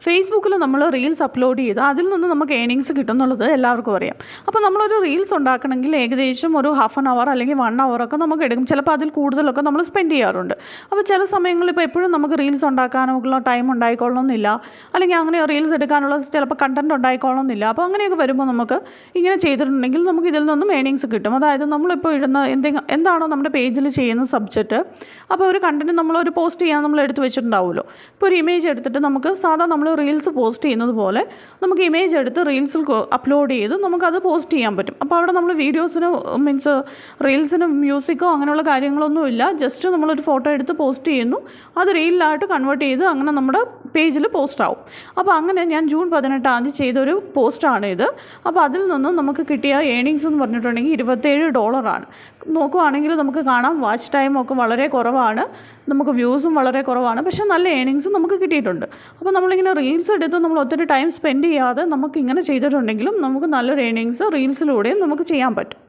ഫേസ്ബുക്കിൽ നമ്മൾ reels upload ചെയ്ത് അതിൽ നിന്ന് നമുക്ക് ഏണിങ്സ് കിട്ടുന്നുള്ളത് എല്ലാവർക്കും അറിയാം. അപ്പോൾ നമ്മളൊരു റീൽസ് ഉണ്ടാക്കണമെങ്കിൽ ഏകദേശം ഒരു ഹാഫ് ആൻ അവർ അല്ലെങ്കിൽ 1 അവറൊക്കെ നമുക്ക് എടുക്കും. ചിലപ്പോൾ അതിൽ കൂടുതലൊക്കെ നമ്മൾ സ്പെൻഡ് ചെയ്യാറുണ്ട്. അപ്പോൾ ചില സമയങ്ങളിൽ ഇപ്പോൾ എപ്പോഴും നമുക്ക് റീൽസ് ഉണ്ടാക്കാനുള്ള ടൈം ഉണ്ടായിക്കൊള്ളണമെന്നില്ല, അല്ലെങ്കിൽ അങ്ങനെ റീൽസ് എടുക്കാനുള്ള ചിലപ്പോൾ കണ്ടൻറ്റ് ഉണ്ടായിക്കൊള്ളണമെന്നില്ല. അപ്പോൾ അങ്ങനെയൊക്കെ വരുമ്പോൾ നമുക്ക് ഇങ്ങനെ ചെയ്തിട്ടുണ്ടെങ്കിൽ നമുക്ക് ഇതിൽ നിന്നും ഏണിങ്സ് കിട്ടും. അതായത് നമ്മളിപ്പോൾ ഇടുന്ന എന്താണോ നമ്മുടെ പേജിൽ ചെയ്യുന്ന സബ്ജക്റ്റ്, അപ്പോൾ ഒരു കണ്ടൻറ്റ് നമ്മളൊരു പോസ്റ്റ് ചെയ്യാൻ നമ്മൾ എടുത്ത് വെച്ചിട്ടുണ്ടാവുമല്ലോ. ഇപ്പോൾ ഒരു ഇമേജ് എടുത്തിട്ട് നമുക്ക് സാധാ നമ്മൾ റീൽസ് പോസ്റ്റ് ചെയ്യുന്നത് പോലെ നമുക്ക് ഇമേജ് എടുത്ത് റീൽസിൽ അപ്ലോഡ് ചെയ്ത് നമുക്കത് പോസ്റ്റ് ചെയ്യാൻ പറ്റും. അപ്പോൾ അവിടെ നമ്മൾ വീഡിയോസിന് റീൽസിന് മ്യൂസിക്കോ അങ്ങനെയുള്ള കാര്യങ്ങളൊന്നുമില്ല. ജസ്റ്റ് നമ്മളൊരു ഫോട്ടോ എടുത്ത് പോസ്റ്റ് ചെയ്യുന്നു, അത് റീലിലായിട്ട് കൺവേർട്ട് ചെയ്ത് അങ്ങനെ നമ്മുടെ പേജിൽ പോസ്റ്റ് ആവും. അപ്പോൾ അങ്ങനെ ഞാൻ ജൂൺ 18 ചെയ്തൊരു പോസ്റ്റാണ് ഇത്. അപ്പോൾ അതിൽ നിന്നും നമുക്ക് കിട്ടിയ ഏണിങ്സ് എന്ന് പറഞ്ഞിട്ടുണ്ടെങ്കിൽ $27. നോക്കുവാണെങ്കിൽ നമുക്ക് കാണാം വാച്ച് ടൈമൊക്കെ വളരെ കുറവാണ്, നമുക്ക് വ്യൂസും വളരെ കുറവാണ്, പക്ഷേ നല്ല ഏണിങ്സും നമുക്ക് കിട്ടിയിട്ടുണ്ട്. അപ്പോൾ നമ്മളിങ്ങനെ റീൽസ് എടുത്ത് നമ്മൾ ഒത്തിരി ടൈം സ്പെൻഡ് ചെയ്യാതെ നമുക്കിങ്ങനെ ചെയ്തിട്ടുണ്ടെങ്കിലും നമുക്ക് നല്ലൊരു ഏണിങ്സ് റീൽസിലൂടെയും നമുക്ക് ചെയ്യാൻ പറ്റും.